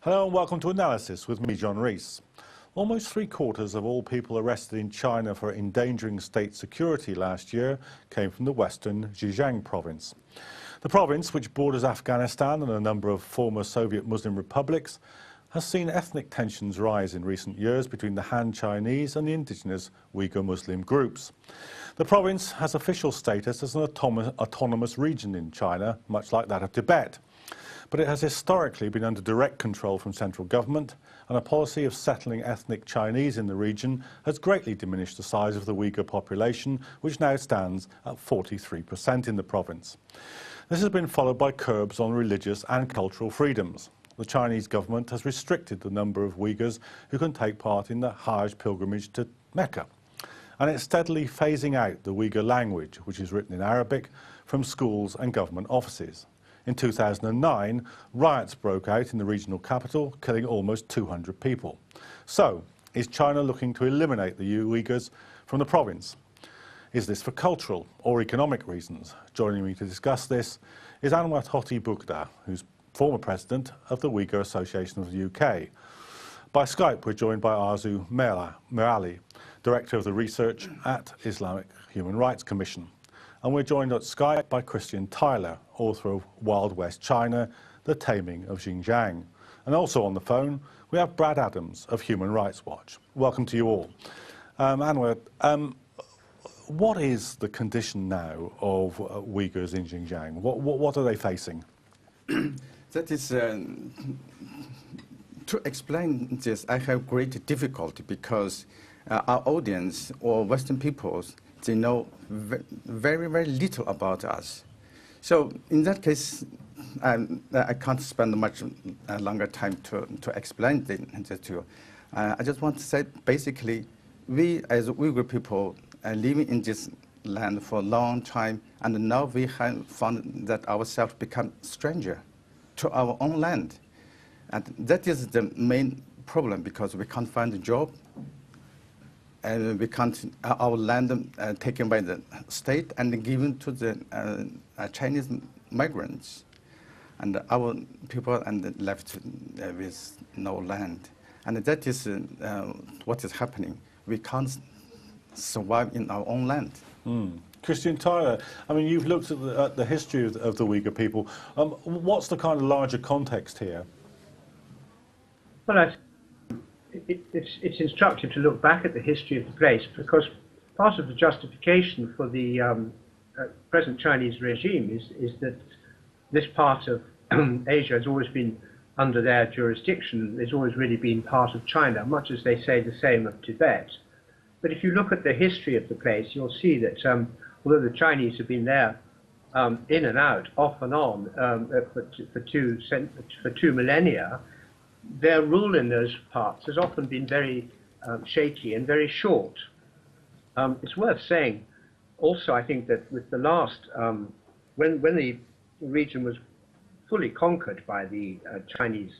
Hello and welcome to Analysis with me, John Rees. Almost three-quarters of all people arrested in China for endangering state security last year came from the western Xinjiang province. The province, which borders Afghanistan and a number of former Soviet Muslim republics, has seen ethnic tensions rise in recent years between the Han Chinese and the indigenous Uyghur Muslim groups. The province has official status as an autonomous region in China, much like that of Tibet. But it has historically been under direct control from central government, and a policy of settling ethnic Chinese in the region has greatly diminished the size of the Uyghur population, which now stands at 43% in the province. This has been followed by curbs on religious and cultural freedoms. The Chinese government has restricted the number of Uyghurs who can take part in the Hajj pilgrimage to Mecca. And it's steadily phasing out the Uyghur language, which is written in Arabic, from schools and government offices. In 2009, riots broke out in the regional capital, killing almost 200 people. So, is China looking to eliminate the Uyghurs from the province? Is this for cultural or economic reasons? Joining me to discuss this is Anwar Tohti Bugda, who's former president of the Uyghur Association of the UK. By Skype, we're joined by Arzu Merali, director of the research at Islamic Human Rights Commission. And we're joined at Skype by Christian Tyler, author of Wild West China, The Taming of Xinjiang. And also on the phone, we have Brad Adams of Human Rights Watch. Welcome to you all. Anwar, what is the condition now of Uyghurs in Xinjiang? What are they facing? That is, to explain this, I have great difficulty because our audience or Western peoples, they know very, very little about us. So in that case, I can't spend much longer time to explain this to you. I just want to say, basically, we as Uyghur people are living in this land for a long time, and now we have found that ourselves become stranger to our own land. And that is the main problem, because we can't find a job, and we can't, our land taken by the state and given to the Chinese migrants. And our people are left with no land. And that is what is happening. We can't survive in our own land. Christian Tyler, I mean, you've looked at the history of the Uyghur people. What's the kind of larger context here? Well, it's instructive to look back at the history of the place, because part of the justification for the present Chinese regime is that this part of Asia has always been under their jurisdiction. It's always really been part of China, much as they say the same of Tibet. But if you look at the history of the place, you'll see that although the Chinese have been there in and out, off and on, for two millennia, their rule in those parts has often been very shaky and very short. It's worth saying also, I think, that with the last, when the region was fully conquered by the Chinese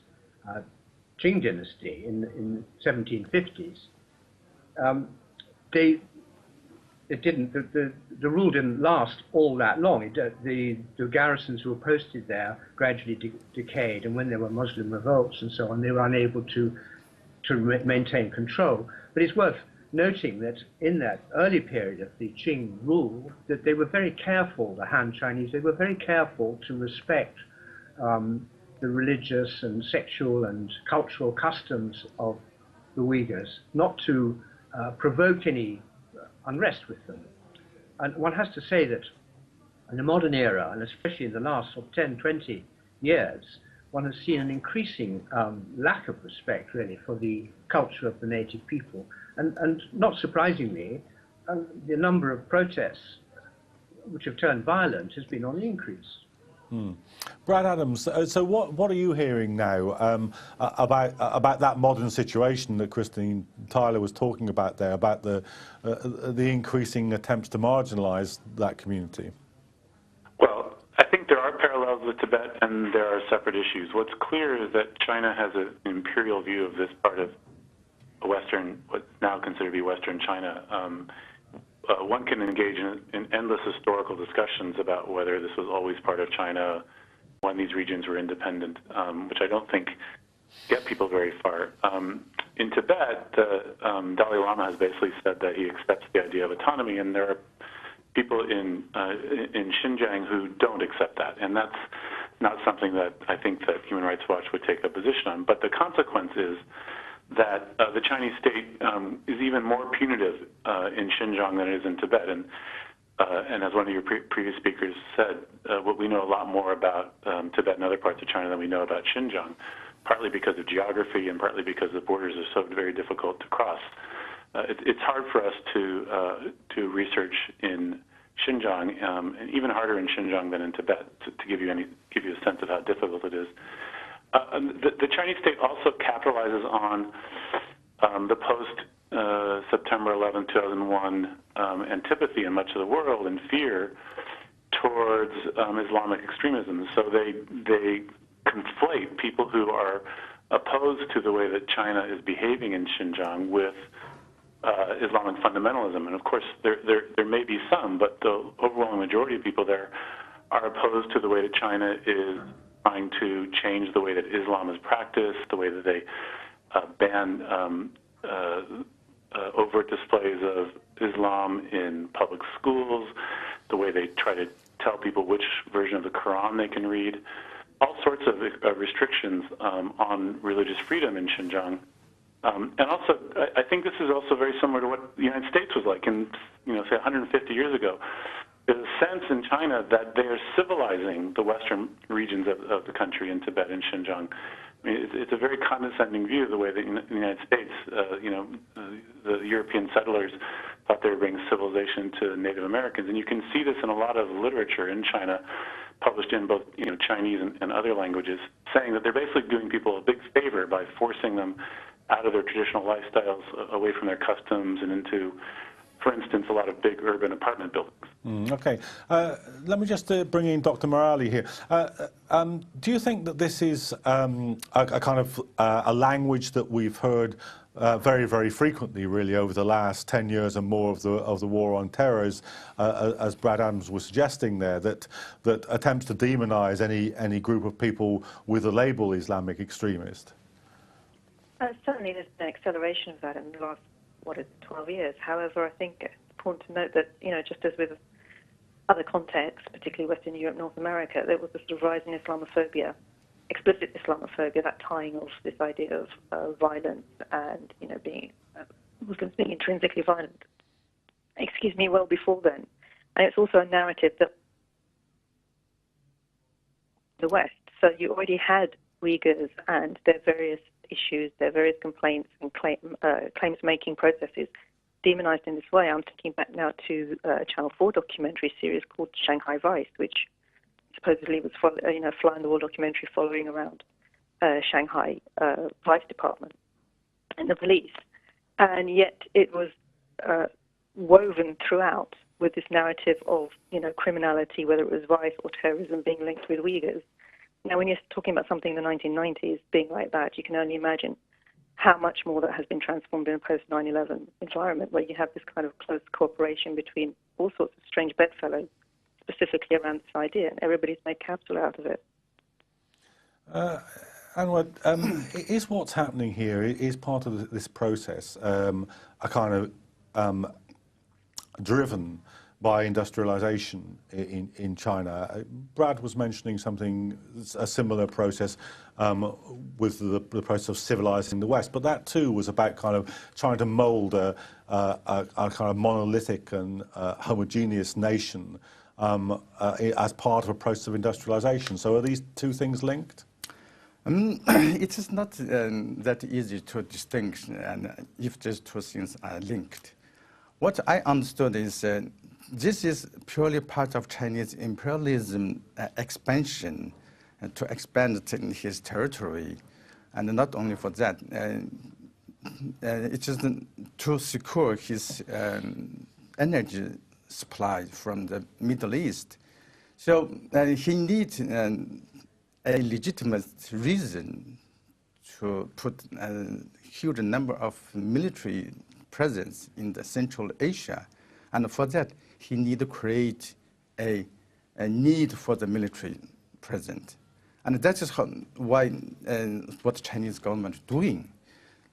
Qing dynasty in 1750s, the rule didn't last all that long. The garrisons who were posted there gradually decayed, and when there were Muslim revolts and so on, they were unable to maintain control. But it's worth noting that in that early period of the Qing rule, that they were very careful, the Han Chinese, they were very careful to respect the religious and sexual and cultural customs of the Uyghurs, not to provoke any unrest with them. And one has to say that in the modern era, and especially in the last 10, 20 years, one has seen an increasing lack of respect, really, for the culture of the native people. And not surprisingly, the number of protests which have turned violent has been on the increase. Brad Adams, so what are you hearing now about that modern situation that Christine Tyler was talking about there, about the increasing attempts to marginalise that community? Well, I think there are parallels with Tibet, and there are separate issues. What's clear is that China has an imperial view of this part of Western, what's now considered to be Western China. One can engage in endless historical discussions about whether this was always part of China, when these regions were independent, which I don't think get people very far. In Tibet, the Dalai Lama has basically said that he accepts the idea of autonomy, and there are people in Xinjiang who don't accept that, and that's not something that I think that Human Rights Watch would take a position on. But the consequence is that the Chinese state is even more punitive in Xinjiang than it is in Tibet. And as one of your previous speakers said, what we know a lot more about Tibet and other parts of China than we know about Xinjiang, partly because of geography and partly because the borders are so very difficult to cross. It's hard for us to research in Xinjiang, and even harder in Xinjiang than in Tibet, to give you a sense of how difficult it is. The Chinese state also capitalizes on the post-September 11, 2001 antipathy in much of the world and fear towards Islamic extremism. So they conflate people who are opposed to the way that China is behaving in Xinjiang with Islamic fundamentalism. And of course, there may be some, but the overwhelming majority of people there are opposed to the way that China is trying to change the way that Islam is practiced, the way that they ban overt displays of Islam in public schools, the way they try to tell people which version of the Quran they can read, all sorts of restrictions on religious freedom in Xinjiang. And also, I think this is also very similar to what the United States was like in, say 150 years ago. There's a sense in China that they are civilizing the western regions of the country in Tibet and Xinjiang. I mean, it's a very condescending view of the way that in the United States, the European settlers thought they were bringing civilization to Native Americans. And you can see this in a lot of literature in China, published in both Chinese and other languages, saying that they're basically doing people a big favor by forcing them out of their traditional lifestyles, away from their customs, and into, for instance, a lot of big urban apartment buildings. Okay. Let me just bring in Dr. Morali here. Do you think that this is a kind of a language that we've heard very, very frequently, really, over the last 10 years and more of the war on terror, as Brad Adams was suggesting there, that attempts to demonize any group of people with the label Islamic extremist? Certainly there's an acceleration of that in the last, 12 years. However, I think it's important to note that, just as with other contexts, particularly Western Europe, North America, there was a sort of rise in Islamophobia, explicit Islamophobia, that tying of this idea of violence and, being Muslims being intrinsically violent, well before then. And it's also a narrative that the West. So you already had Uyghurs and their various issues, their various complaints and claims-making processes demonized in this way. I'm thinking back now to a Channel 4 documentary series called Shanghai Vice, which supposedly was fly-on-the-wall documentary following around Shanghai Vice Department and the police. And yet it was woven throughout with this narrative of, criminality, whether it was vice or terrorism, being linked with Uyghurs. Now, when you're talking about something in the 1990s being like that, you can only imagine how much more that has been transformed in a post-9/11 environment where you have this kind of close cooperation between all sorts of strange bedfellows, specifically around this idea, and everybody's made capital out of it. Anwar, is what's happening here, is part of this process a kind of driven by industrialization in China? Brad was mentioning a similar process with the process of civilizing the West, but that too was about kind of trying to mold a kind of monolithic and homogeneous nation as part of a process of industrialization. So are these two things linked? It is not that easy to distinguish if these two things are linked. What I understood is this is purely part of Chinese imperialism expansion to expand his territory, and not only for that, it is to secure his energy supply from the Middle East. So he needs a legitimate reason to put a huge number of military presence in the Central Asia, and for that he need to create a need for the military presence. And that is why what the Chinese government is doing.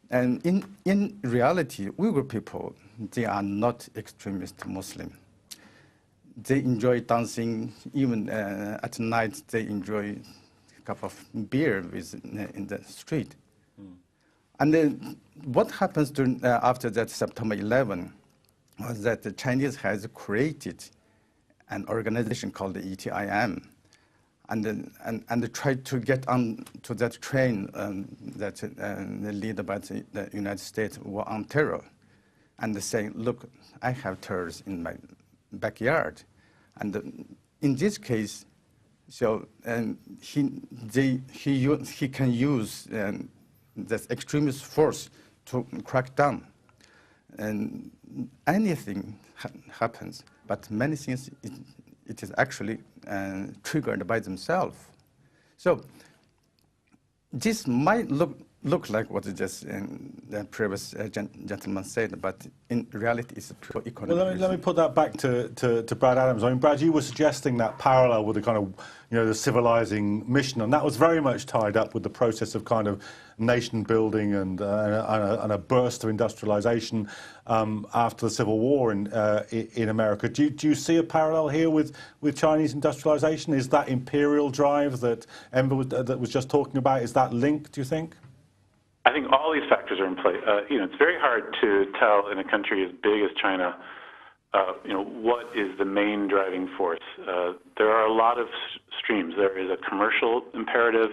And in reality, Uyghur people, they are not extremist Muslim. They enjoy dancing, even at night they enjoy a cup of beer in the street. And then what happens after that September 11 was that the Chinese has created an organization called the ETIM, and tried to get on to that train that led by the United States war on terror, and they say, look, I have terrorists in my backyard, and in this case, so he can use that extremist force to crack down, and anything happens, but many things it is actually triggered by themselves. So this might look like what just the previous gentleman said, but in reality, it's a pure economic. Well, let me put that back to Brad Adams. I mean, Brad, you were suggesting that parallel with the kind of, the civilizing mission, and that was very much tied up with the process of kind of nation building and a burst of industrialization after the Civil War in America. Do you see a parallel here with Chinese industrialization? Is that imperial drive that Enver that was just talking about, is that linked, do you think? I think all these factors are in play. It's very hard to tell in a country as big as China, what is the main driving force. There are a lot of streams. There is a commercial imperative.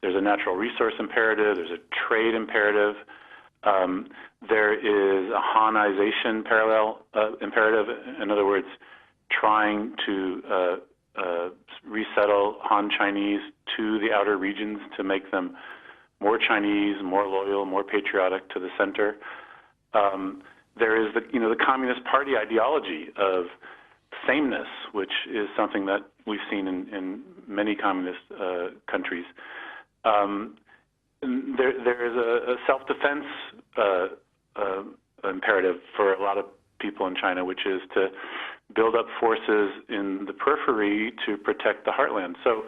There's a natural resource imperative. There's a trade imperative. There is a Hanization imperative. In other words, trying to resettle Han Chinese to the outer regions to make them more Chinese, more loyal, more patriotic to the center. There is the Communist Party ideology of sameness, which is something that we've seen in many communist countries. There is a self-defense imperative for a lot of people in China, which is to build up forces in the periphery to protect the heartland. So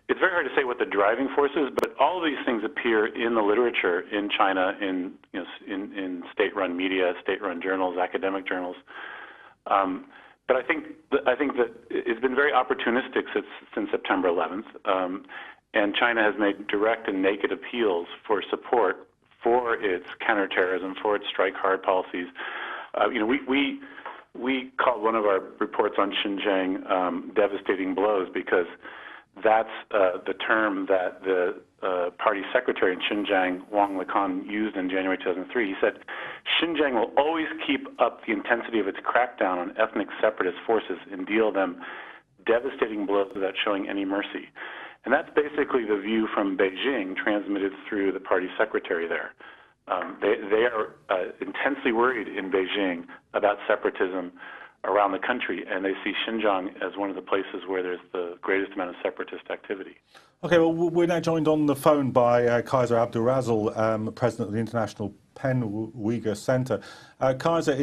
it's very hard to say what the driving force is, but all of these things appear in the literature in China, in state-run media, state-run journals, academic journals. But I think that it's been very opportunistic since September 11th, and China has made direct and naked appeals for support for its counterterrorism, for its strike hard policies. We called one of our reports on Xinjiang devastating blows, because that's the term that the party secretary in Xinjiang, Wang Lekan, used in January 2003. He said, Xinjiang will always keep up the intensity of its crackdown on ethnic separatist forces and deal them devastating blows without showing any mercy. And that's basically the view from Beijing transmitted through the party secretary there. They are intensely worried in Beijing about separatism around the country, and they see Xinjiang as one of the places where there's the greatest amount of separatist activity. Okay, well, we're now joined on the phone by Kaiser Abdulrazil, president of the International PEN Uyghur Center. Kaiser,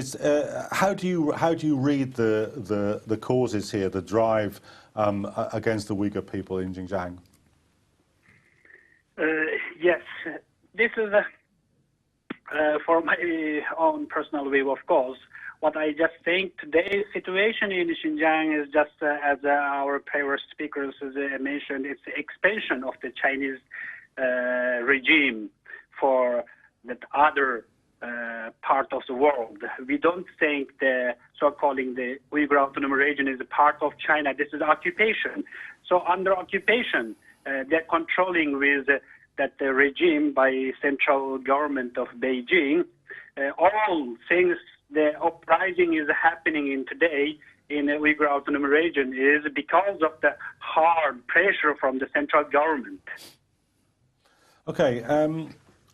how do you read the causes here, the drive against the Uyghur people in Xinjiang? Yes, this is for my own personal view, of course. What I just think today's situation in Xinjiang is just as our previous speakers mentioned, it's the expansion of the Chinese regime for that other part of the world. We don't think the so-called the Uyghur Autonomous Region is a part of China. This is occupation. So under occupation, they're controlling with that regime by central government of Beijing. All things, the uprising is happening in today in the Uyghur Autonomous Region is because of the hard pressure from the central government. Okay,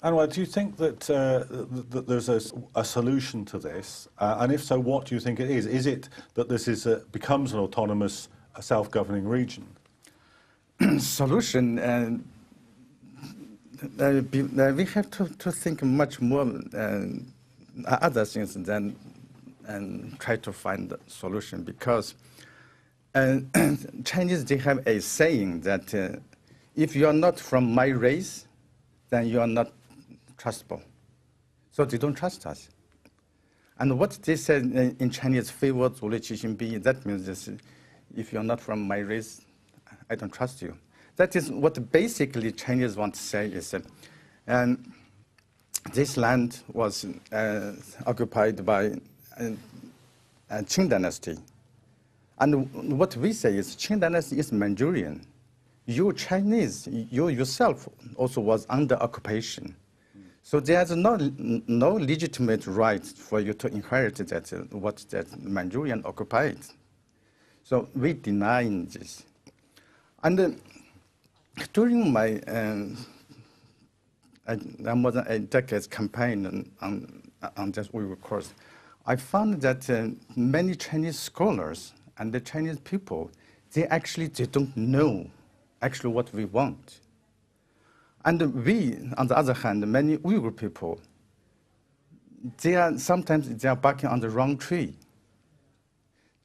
Anwar, do you think that, that there's a solution to this? And if so, what do you think it is? Is it that this becomes an autonomous, self-governing region? Solution, we have to think much more other things than and try to find a solution, because Chinese, they have a saying that if you are not from my race, then you are not trustable. So they don't trust us. And what they said in Chinese, 非我族类其心必异, that means this, if you're not from my race, I don't trust you. That is what basically Chinese want to say is that this land was occupied by Qing dynasty. And what we say is Qing dynasty is Manchurian. You Chinese, you yourself also was under occupation. So there's no legitimate right for you to inherit that what that Manchurian occupied. So we deny this. And during my more than a decade campaign on this Uyghur course, I found that many Chinese scholars and the Chinese people, they don't know actually what we want. And we, on the other hand, many Uyghur people, sometimes they are barking on the wrong tree.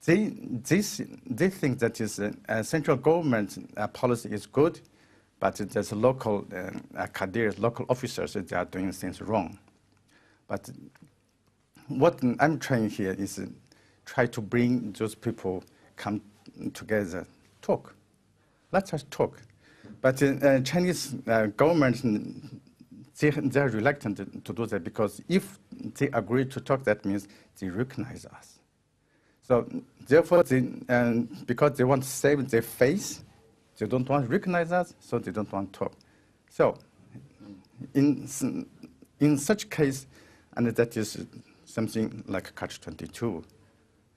They think that central government policy is good, but there's local cadres, local officers, they are doing things wrong. But what I'm trying here is try to bring those people come together, talk. Let us talk. But Chinese government, they're reluctant to do that because if they agree to talk, that means they recognize us. So therefore, because they want to save their face, they don't want to recognize us, so they don't want to talk. So in such case, and that is something like catch-22,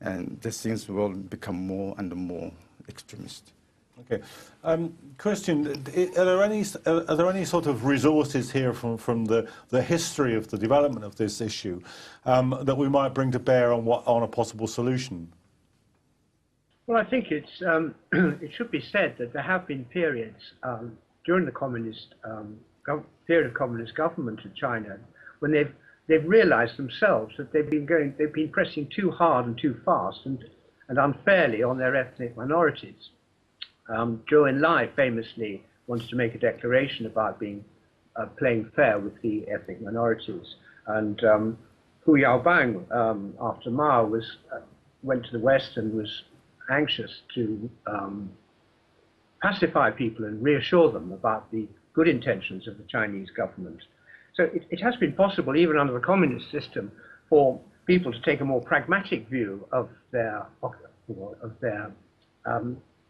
and the things will become more and more extremist. Okay, Christian, are there any sort of resources here from the history of the development of this issue that we might bring to bear on a possible solution? Well, I think it's it should be said that there have been periods during the communist period of communist government in China when they've realised themselves that they've been pressing too hard and too fast and unfairly on their ethnic minorities. Zhou Enlai famously wanted to make a declaration about being playing fair with the ethnic minorities, and Hu Yaobang, after Mao went to the West and was anxious to pacify people and reassure them about the good intentions of the Chinese government. So it has been possible, even under the communist system, for people to take a more pragmatic view of their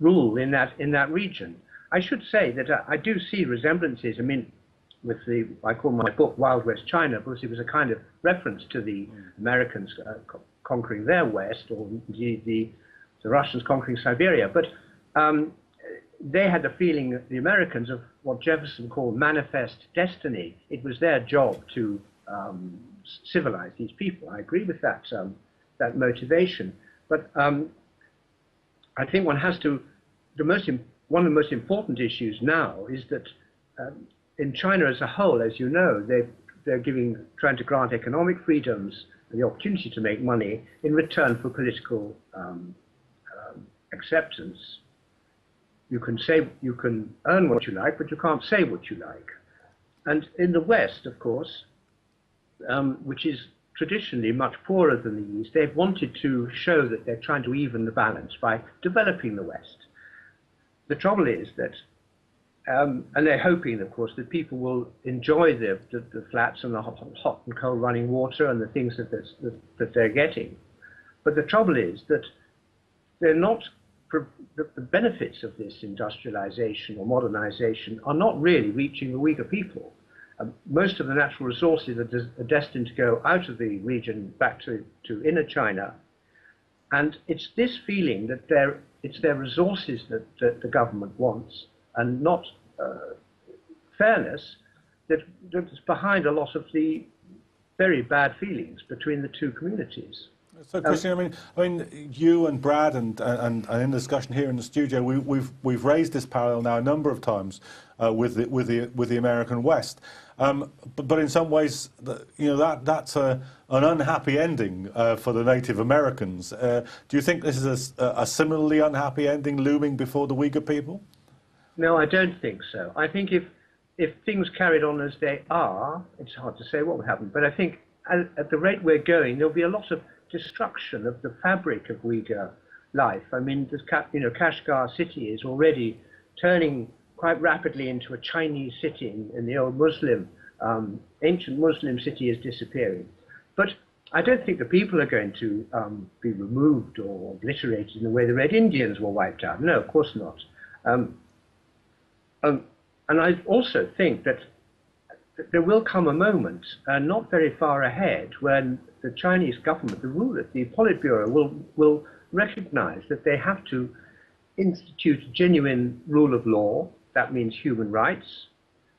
rule in that region. I should say that I do see resemblances. I mean, with I call my book Wild West China because it was a kind of reference to the Americans conquering their West, or the Russians conquering Siberia. But they had the feeling, the Americans, of what Jefferson called manifest destiny. It was their job to civilize these people. I agree with that motivation. But I think one has to, one of the most important issues now is that in China as a whole, as you know, they're trying to grant economic freedoms and the opportunity to make money in return for political acceptance. You can earn what you like, but you can't say what you like. And in the West, of course, which is traditionally much poorer than the East, they've wanted to show that they're trying to even the balance by developing the West. The trouble is that, and they're hoping, of course, that people will enjoy the flats and the hot and cold running water and the things that they're getting. But the trouble is that they're not, the benefits of this industrialization or modernization are not really reaching the Uyghur people. Most of the natural resources are destined to go out of the region back to inner China. And it's this feeling that it's their resources that the government wants, and not fairness, that's behind a lot of the very bad feelings between the two communities. So, Christian, I mean, you and Brad and in the discussion here in the studio, we've raised this parallel now a number of times with the American West, but in some ways, that's an unhappy ending for the Native Americans. Do you think this is a similarly unhappy ending looming before the Uyghur people? No, I don't think so. I think if things carried on as they are, it's hard to say what will happen. But I think at the rate we're going, there'll be a lot of destruction of the fabric of Uyghur life. I mean, Kashgar city is already turning quite rapidly into a Chinese city, and the old ancient Muslim city is disappearing. But I don't think the people are going to be removed or obliterated in the way the Red Indians were wiped out. No, of course not. And I also think that there will come a moment, not very far ahead, when the Chinese government, the rulers, the Politburo, will recognize that they have to institute genuine rule of law. That means human rights,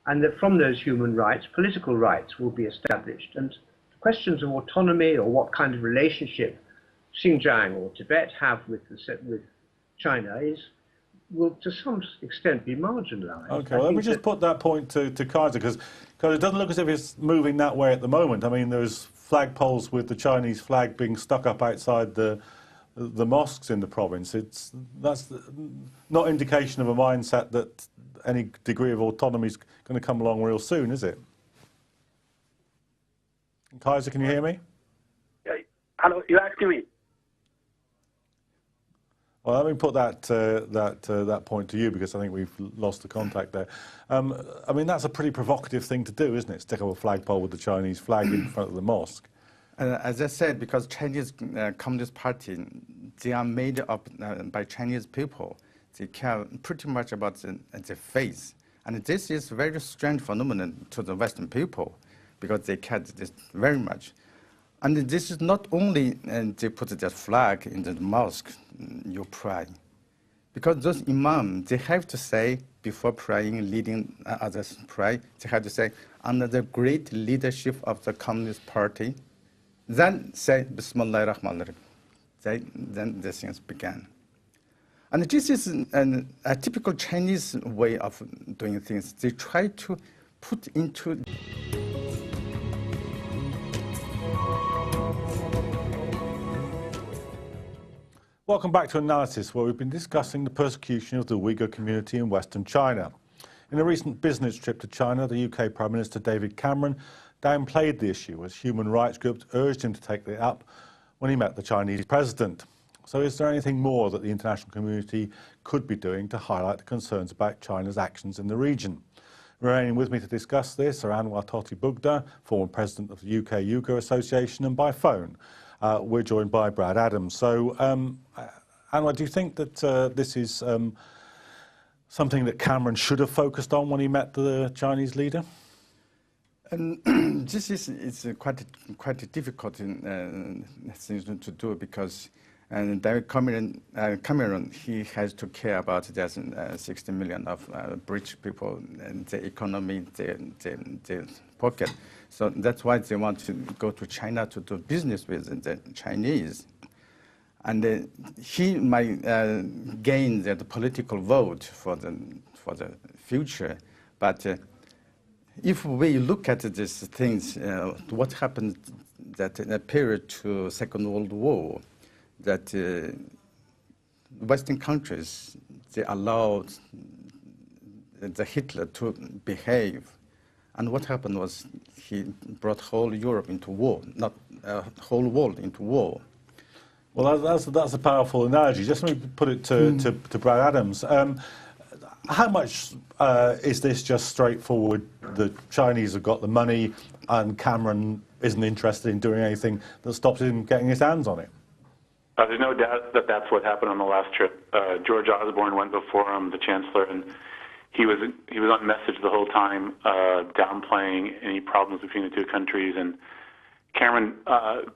and that from those human rights, political rights will be established. And questions of autonomy or what kind of relationship Xinjiang or Tibet have with China will to some extent be marginalized. Okay, well, let me just put that point to Kaiser, because it doesn't look as if it's moving that way at the moment. I mean, there's flagpoles with the Chinese flag being stuck up outside the mosques in the province. That's not indication of a mindset that any degree of autonomy is going to come along real soon, is it? Kaiser, can you hear me? Hello, you asking me? Well, let me put that point to you, because I think we've lost the contact there. I mean, that's a pretty provocative thing to do, isn't it? Stick up a flagpole with the Chinese flag in front of the mosque. As I said, because Chinese Communist Party, they are made up by Chinese people. They care pretty much about the faith. And this is a very strange phenomenon to the Western people, because they care this very much. And this is not only they put their flag in the mosque, you pray. Because those imams, they have to say, before praying, leading others pray, they have to say, under the great leadership of the Communist Party, then say, Bismillah ar-Rahman ar-Rahim. Then the things began. And this is a typical Chinese way of doing things. They try to put into... Welcome back to Analysis, where we've been discussing the persecution of the Uyghur community in Western China. In a recent business trip to China, the UK Prime Minister David Cameron downplayed the issue as human rights groups urged him to take it up when he met the Chinese president. So is there anything more that the international community could be doing to highlight the concerns about China's actions in the region? Remaining with me to discuss this are Anwar Toti-Bugda, former president of the UK Uyghur Association, and by phone we're joined by Brad Adams. So, Anwar, do you think that this is something that Cameron should have focused on when he met the Chinese leader? This is quite a difficult thing to do, because David Cameron, he has to care about there's 60 million of British people and the economy, the pocket. So that's why they want to go to China to do business with the Chinese. And he might gain the political vote for the future. But if we look at these things, what happened that in a period to Second World War, that Western countries, they allowed the Hitler to behave. And what happened was he brought whole Europe into war, not whole world into war. Well, that's a powerful analogy. Just let me put it to Brad Adams. How much is this just straightforward? The Chinese have got the money and Cameron isn't interested in doing anything that stops him getting his hands on it? There's no doubt that that's what happened on the last trip. George Osborne went before him, the Chancellor, and he was on message the whole time, downplaying any problems between the two countries. And Cameron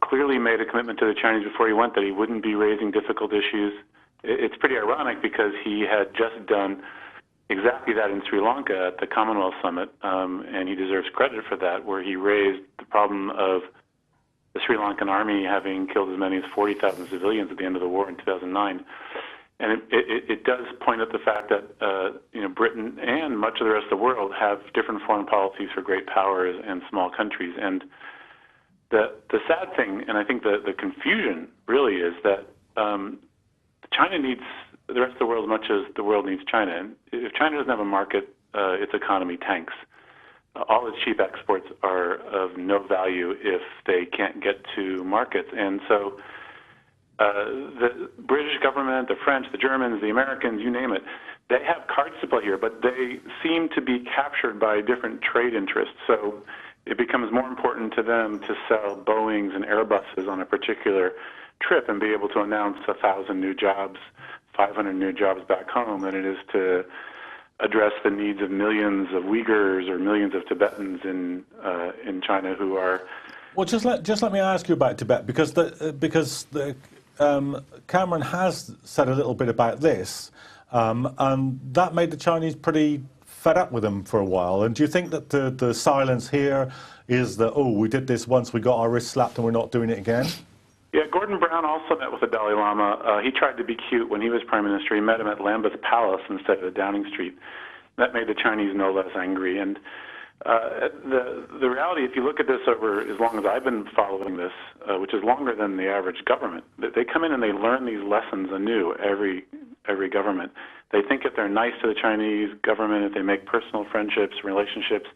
clearly made a commitment to the Chinese before he went that he wouldn't be raising difficult issues. It's pretty ironic because he had just done exactly that in Sri Lanka at the Commonwealth Summit, and he deserves credit for that, where he raised the problem of the Sri Lankan army having killed as many as 40,000 civilians at the end of the war in 2009. And it does point out the fact that Britain and much of the rest of the world have different foreign policies for great powers and small countries. And the sad thing, and I think the confusion really is that China needs the rest of the world as much as the world needs China. And if China doesn't have a market, its economy tanks. All its cheap exports are of no value if they can't get to markets. And so the British government, the French, the Germans, the Americans, you name it, they have cards to play here, but they seem to be captured by different trade interests. So it becomes more important to them to sell Boeings and Airbuses on a particular trip and be able to announce 1,000 new jobs, 500 new jobs back home than it is to address the needs of millions of Uyghurs or millions of Tibetans in China who are. Well, just let me ask you about Tibet, because Cameron has said a little bit about this, and that made the Chinese pretty fed up with him for a while. And do you think that the silence here is that, oh, we did this once, we got our wrist slapped and we're not doing it again? Yeah, Gordon Brown also met with the Dalai Lama. He tried to be cute when he was prime minister. He met him at Lambeth Palace instead of at Downing Street. That made the Chinese no less angry. And the reality, if you look at this over as long as I've been following this, which is longer than the average government, they come in and they learn these lessons anew, every government. They think if they're nice to the Chinese government, if they make personal friendships, relationships,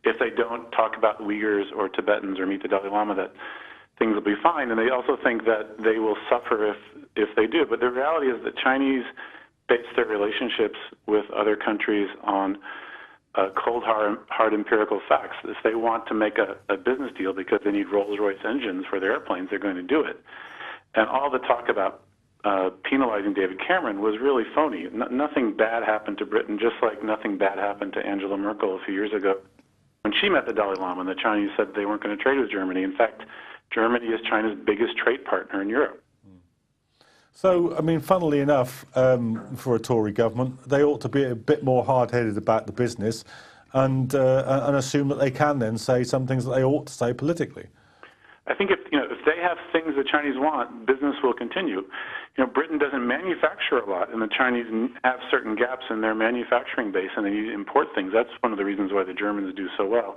if they don't talk about Uyghurs or Tibetans or meet the Dalai Lama, that things will be fine. And they also think that they will suffer if they do. But the reality is that Chinese base their relationships with other countries on cold, hard empirical facts. If they want to make a business deal because they need Rolls-Royce engines for their airplanes, they're going to do it. And all the talk about penalizing David Cameron was really phony. Nothing bad happened to Britain, just like nothing bad happened to Angela Merkel a few years ago when she met the Dalai Lama, and the Chinese said they weren't going to trade with Germany. In fact, Germany is China's biggest trade partner in Europe. So, I mean, funnily enough, for a Tory government, they ought to be a bit more hard-headed about the business and assume that they can then say some things that they ought to say politically. I think if they have things the Chinese want, business will continue. Britain doesn't manufacture a lot, and the Chinese have certain gaps in their manufacturing base, and they need to import things. That's one of the reasons why the Germans do so well.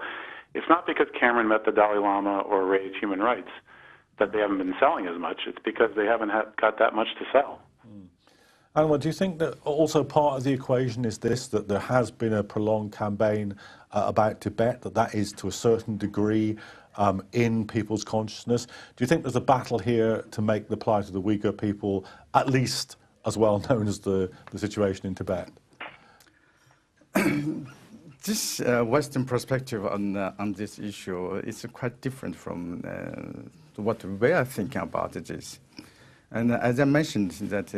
It's not because Cameron met the Dalai Lama or raised human rights that they haven't been selling as much. It's because they haven't got that much to sell. Anwar, do you think that also part of the equation is this, that there has been a prolonged campaign about Tibet, that is to a certain degree in people's consciousness? Do you think there's a battle here to make the plight of the Uyghur people at least as well known as the situation in Tibet? This Western perspective on this issue is quite different from what we are thinking about this. And as I mentioned, that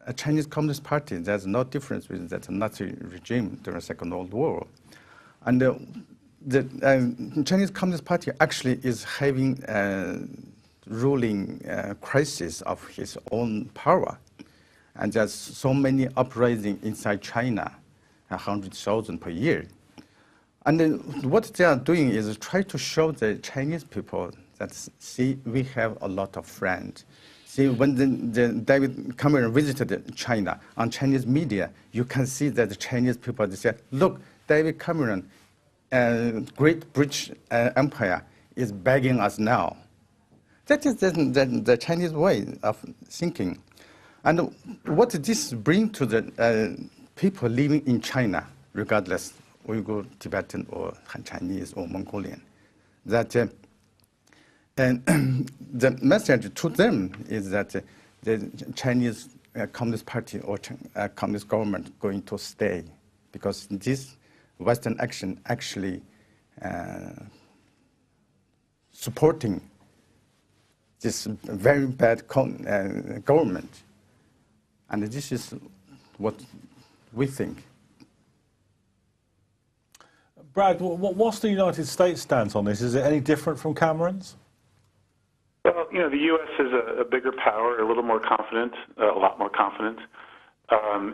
a Chinese Communist Party, there's no difference with that Nazi regime during the Second World War. And the Chinese Communist Party actually is having a ruling crisis of his own power. And there's so many uprisings inside China, 100,000 per year. And then what they are doing is try to show the Chinese people that, see, we have a lot of friends. See, when the David Cameron visited China, on Chinese media, you can see that the Chinese people, they say, look, David Cameron, Great British Empire is begging us now. That is the Chinese way of thinking. And what this brings to the people living in China, regardless Uyghur, Tibetan, or Han Chinese, or Mongolian, that and the message to them is that the Chinese Communist Party or Communist government going to stay, because this Western action actually supporting this very bad government. And this is what we think. Brad, what's the United States stance on this? Is it any different from Cameron's? Well, the U.S. is a bigger power, a little more confident, a lot more confident.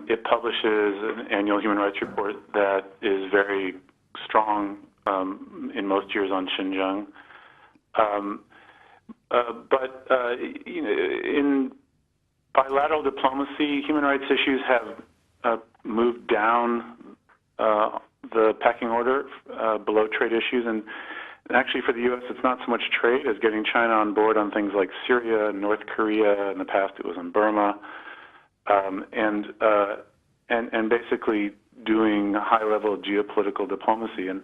It publishes an annual human rights report that is very strong in most years on Xinjiang. But in bilateral diplomacy, human rights issues have moved down the pecking order below trade issues. And actually for the U.S., it's not so much trade as getting China on board on things like Syria and North Korea. In the past, it was in Burma. and basically doing high-level geopolitical diplomacy. And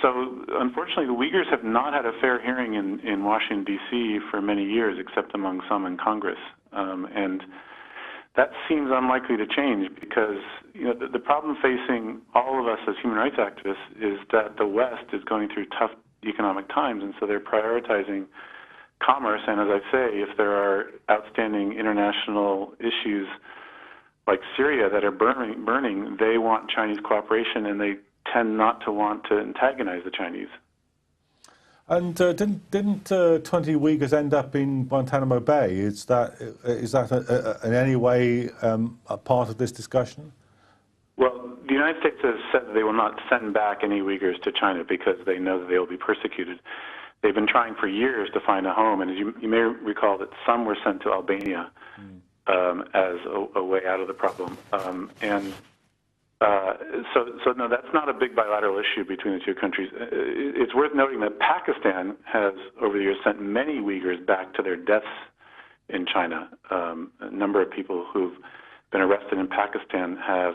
so, unfortunately, the Uyghurs have not had a fair hearing in Washington, D.C. for many years, except among some in Congress. And that seems unlikely to change because the problem facing all of us as human rights activists is that the West is going through tough economic times, and so they're prioritizing commerce. And as I say, if there are outstanding international issues like Syria that are burning, they want Chinese cooperation, and they tend not to want to antagonize the Chinese. And didn't 20 Uyghurs end up in Guantanamo Bay? Is that in any way a part of this discussion? Well, the United States has said that they will not send back any Uyghurs to China because they know that they will be persecuted. They've been trying for years to find a home, and as you may recall that some were sent to Albania as a way out of the problem. So no, that's not a big bilateral issue between the two countries. It's worth noting that Pakistan has, over the years, sent many Uyghurs back to their deaths in China. A number of people who've been arrested in Pakistan have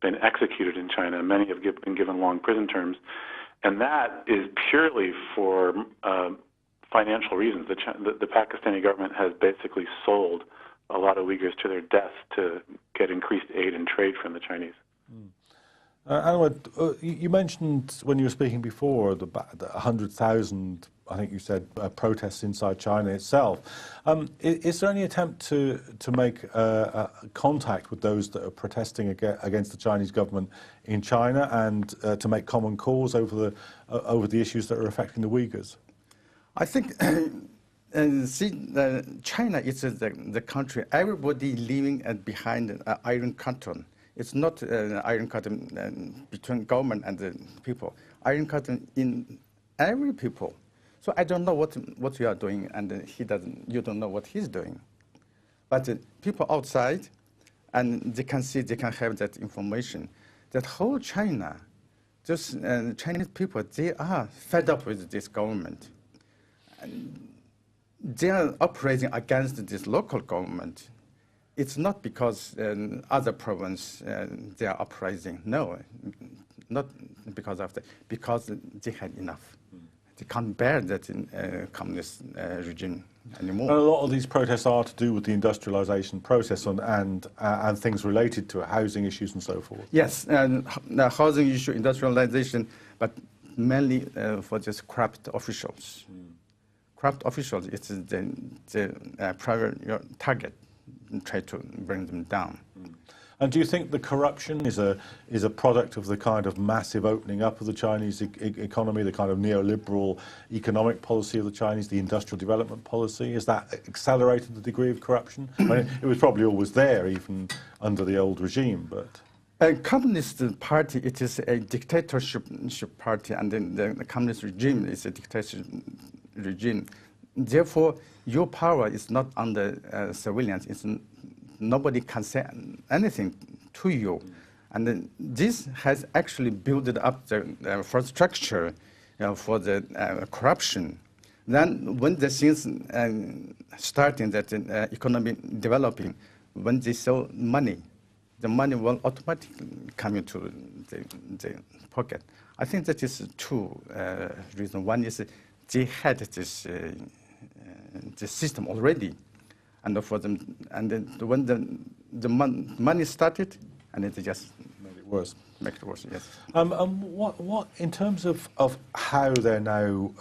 been executed in China. Many have been given long prison terms. And that is purely for financial reasons. The Pakistani government has basically sold a lot of Uyghurs to their deaths to get increased aid and trade from the Chinese. Anwar, you mentioned when you were speaking before the 100,000, I think you said, protests inside China itself. Is there any attempt to make contact with those that are protesting against the Chinese government in China and to make common cause over the issues that are affecting the Uyghurs? I think China is the country everybody living behind an iron curtain. It's not an iron curtain between government and the people. Iron curtain in every people. So I don't know what you are doing, and you don't know what he's doing. But people outside, and they can see, they can have that information. That whole China, just Chinese people, they are fed up with this government. And they are operating against this local government. It's not because other province they are uprising. No, not because of that. Because they had enough. They can't bear that communist regime anymore. And a lot of these protests are to do with the industrialization process and things related to it, housing issues and so forth. Yes, and housing issue, industrialization, but mainly for just corrupt officials. Corrupt officials, it's the private target. And try to bring them down. And do you think the corruption is a product of the kind of massive opening up of the Chinese economy, the kind of neoliberal economic policy of the Chinese, the industrial development policy? Has that accelerated the degree of corruption? I mean, it was probably always there, even under the old regime, but... A Communist Party, it is a dictatorship party, and then the Communist regime is a dictatorship regime. Therefore, your power is not under civilians. Nobody can say anything to you. And then this has actually built up the infrastructure for the corruption. Then when the things starting, that economy developing, when they sell money, the money will automatically come into the pocket. I think that is two reasons. One is they had this the system already, and for them, and then when the money started, and it just made it worse. Make it worse, yes. What in terms of how they're now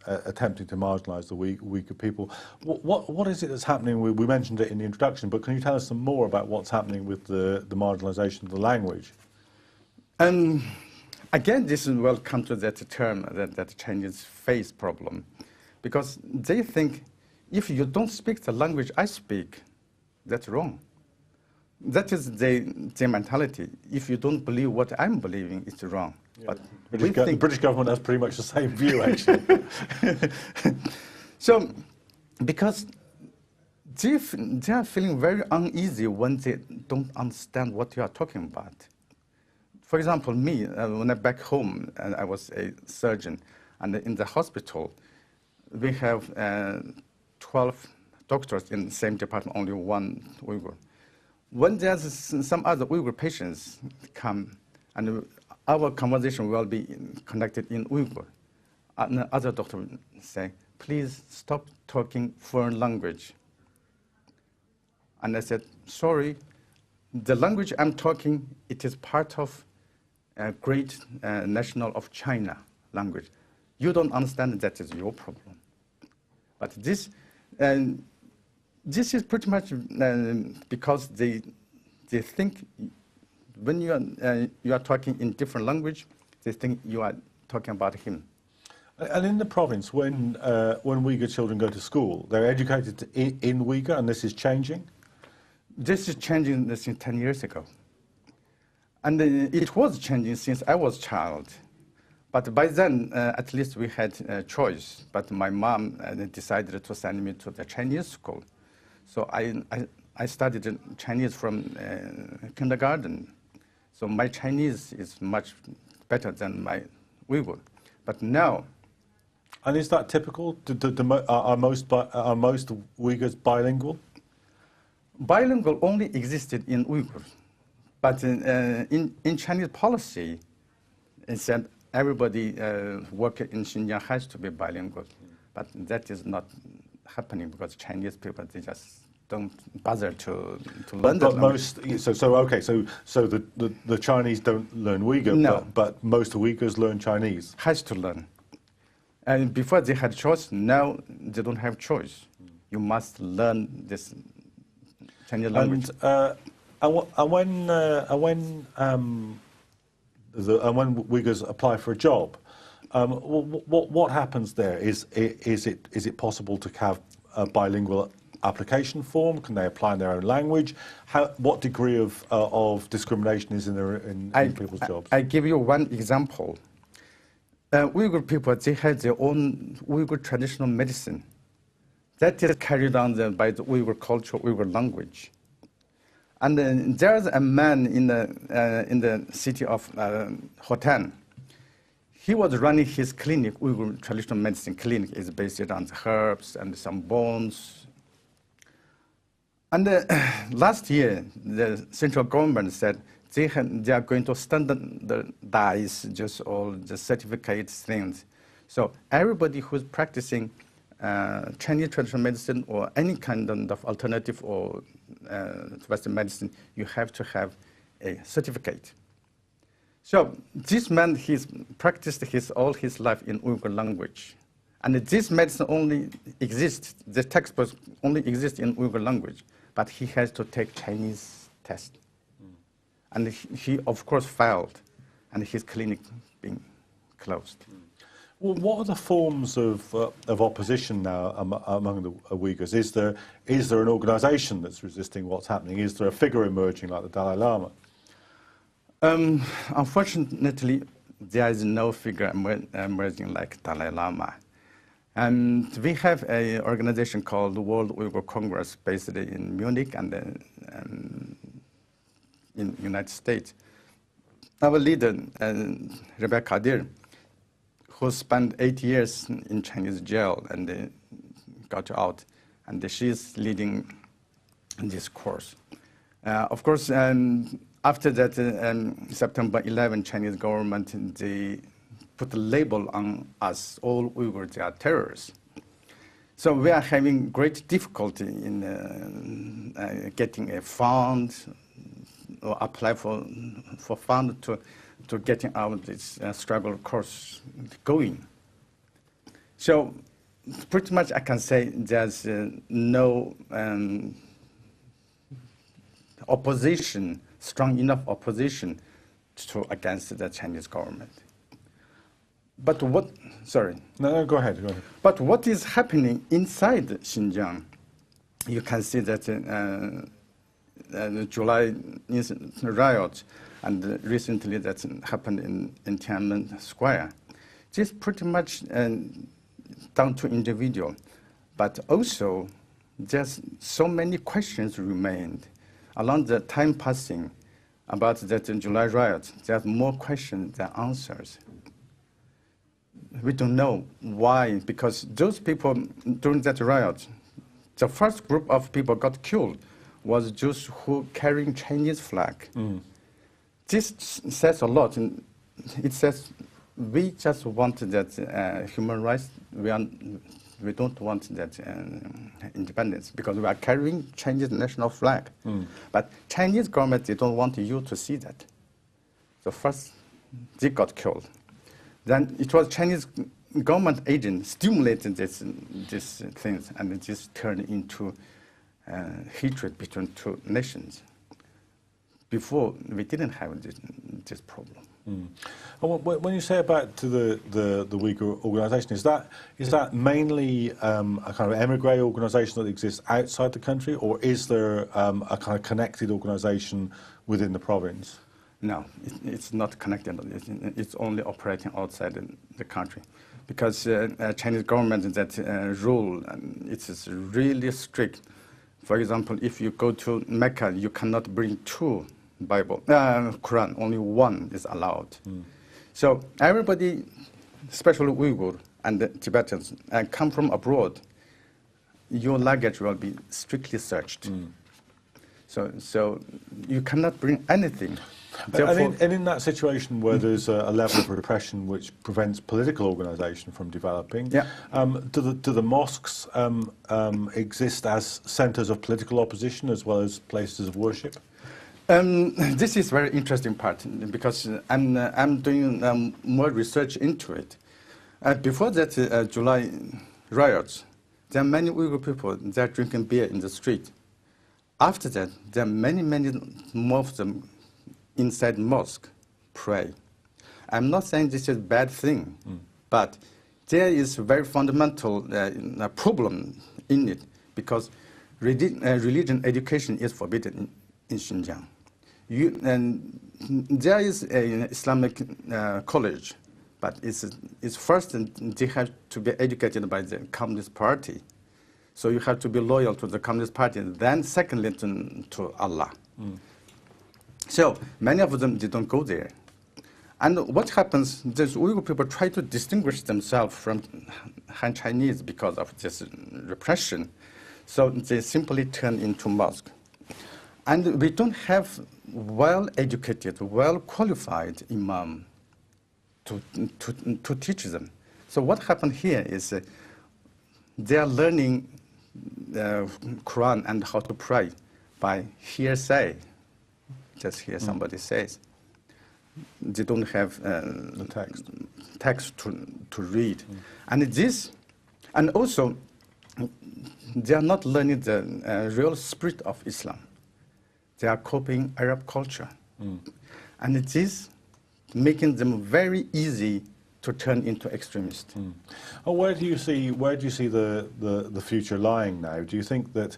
attempting to marginalise the Uyghur people? What is it that's happening? We mentioned it in the introduction, but can you tell us some more about what's happening with the marginalisation of the language? Again, this will come to that term that Chinese face problem. Because they think if you don't speak the language I speak, that's wrong. That is their mentality. If you don't believe what I'm believing, it's wrong. Yeah, but the British government has pretty much the same view, actually. So, because they are feeling very uneasy when they don't understand what you are talking about. For example, me, when I'm back home, and I was a surgeon, and in the hospital, we have 12 doctors in the same department, only one Uyghur. When there's some other Uyghur patients come, and our conversation will be conducted in Uyghur, and the other doctor will say, please stop talking foreign language. And I said, sorry, the language I'm talking, it is part of a great national of China language. You don't understand, that is your problem. But this is pretty much because they think when you are talking in different language, they think you are talking about him. And in the province, when Uyghur children go to school, they're educated in Uyghur, and this is changing? This is changing since 10 years ago. And it was changing since I was a child. But by then, at least we had a choice. But my mom decided to send me to the Chinese school. So I studied Chinese from kindergarten. So my Chinese is much better than my Uyghur. But now... And is that typical? Are most Uyghurs bilingual? Bilingual only existed in Uyghur. But in Chinese policy, it said everybody working in Xinjiang has to be bilingual. But that is not happening because Chinese people, they just don't bother to learn that language. So the Chinese don't learn Uyghur, no. but most Uyghurs learn Chinese. Has to learn. And before they had choice, now they don't have choice. You must learn this Chinese language. And when Uyghurs apply for a job, what happens there? Is it possible to have a bilingual application form? Can they apply in their own language? What degree of discrimination is in people's jobs? I give you one example. Uyghur people, they have their own Uyghur traditional medicine. That is carried on by the Uyghur culture, Uyghur language. And there's a man in the city of Hotan. He was running his clinic, Uyghur traditional medicine clinic, is based on the herbs and some bones. And last year, the central government said they are going to standardize just all the certificate things. So everybody who's practicing Chinese traditional medicine or any kind of alternative or Western medicine, you have to have a certificate. So this man, he's practiced all his life in Uyghur language. And this medicine only exists, the textbooks only exist in Uyghur language, but he has to take Chinese test. And he of course failed, and his clinic being closed. Well, what are the forms of opposition now among the Uyghurs? Is there an organisation that's resisting what's happening? Is there a figure emerging like the Dalai Lama? Unfortunately, there is no figure emerging like Dalai Lama. And we have an organization called the World Uyghur Congress based in Munich and in the United States. Our leader, Rebecca Kadir, who spent 8 years in Chinese jail and got out, and she's leading this course. Of course, after that, September 11, Chinese government, they put a label on us, all Uyghurs, they are terrorists. So we are having great difficulty in getting a fund or apply for fund to getting out this struggle course going. So pretty much I can say there's no opposition, strong enough opposition against the Chinese government. But what, sorry. No, go ahead. But what is happening inside Xinjiang? You can see that the July riot and recently that happened in Tiananmen Square. This pretty much down to individual, but also there's so many questions remained. Along the time passing about that July riot, there's more questions than answers. We don't know why, because those people during that riot, The first group of people got killed was Jews who carrying Chinese flag. This says a lot. It says we just want that human rights. We don't want that independence because we are carrying Chinese national flag. But Chinese government, they don't want you to see that. So first, they got killed. Then it was Chinese government agents stimulated these things, and it just turned into hatred between two nations. Before, we didn't have this problem. When you say about to the Uyghur organisation, is that mainly a kind of emigre organisation that exists outside the country, or is there a kind of connected organisation within the province? No, it's not connected. It's only operating outside the country, because Chinese government that rule, it is really strict. For example, if you go to Mecca, you cannot bring two Quran, only one is allowed. So everybody, especially Uyghur and the Tibetans, come from abroad, your luggage will be strictly searched. So you cannot bring anything. And in that situation where there's a level of repression which prevents political organisation from developing, do the mosques exist as centres of political opposition as well as places of worship? This is very interesting part because I'm doing more research into it. Before that July riots, there are many Uyghur people that are drinking beer in the street. After that, there are many more of them inside mosque pray. I'm not saying this is a bad thing, but there is a very fundamental problem in it because religion education is forbidden in Xinjiang. There is an Islamic college, but it's first they have to be educated by the Communist Party. So you have to be loyal to the Communist Party, then secondly to Allah. So many of them, they don't go there. And what happens, these Uyghur people try to distinguish themselves from Han Chinese because of this repression. So they simply turn into mosque. And we don't have well-educated, well-qualified imam to teach them. So what happened here is they are learning Quran and how to pray by hearsay. Just hear somebody says. They don't have the text to read. And also, they are not learning the real spirit of Islam. They are copying Arab culture. And it is making them very easy to turn into extremists. Where do you see the future lying now? Do you think that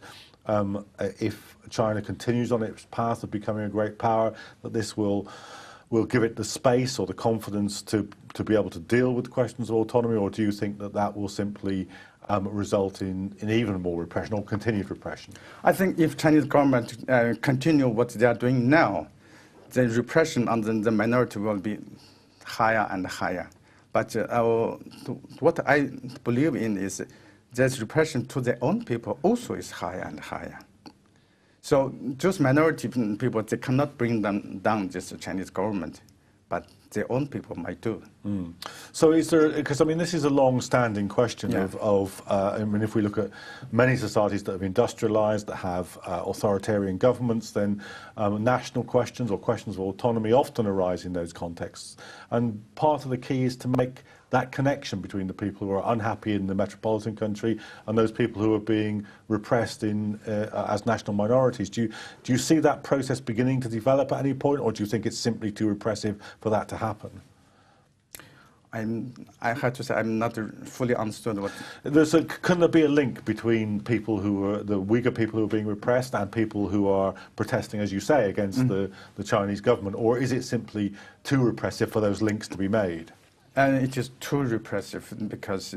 if China continues on its path of becoming a great power, that this will give it the space or the confidence to be able to deal with questions of autonomy, or do you think that will simply result in even more repression or continued repression? I think if Chinese government continue what they are doing now, the repression on the minority will be higher and higher. But what I believe in is that repression to their own people also is higher and higher. So those minority people, they cannot bring them down, just the Chinese government, but their own people might do. So is there, because I mean this is a long-standing question I mean if we look at many societies that have industrialized, that have authoritarian governments, then national questions or questions of autonomy often arise in those contexts. And part of the key is to make that connection between the people who are unhappy in the metropolitan country and those people who are being repressed as national minorities. Do you see that process beginning to develop at any point, or do you think it's simply too repressive for that to happen? I have to say I'm not fully understood what. Can there be a link between people who are the Uyghur people who are being repressed and people who are protesting, as you say, against the Chinese government, or is it simply too repressive for those links to be made? And it is too repressive because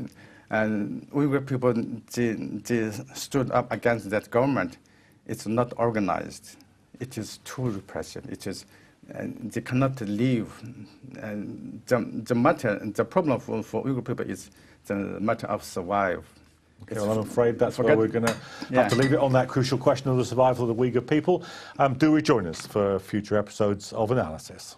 Uyghur people they stood up against that government. It's not organized. It is too repressive. It is. They cannot leave. The problem for Uyghur people is the matter of survival. Okay, well, I'm afraid that's where we're going to have to leave it on that crucial question of the survival of the Uyghur people. Do rejoin us for future episodes of Analysis.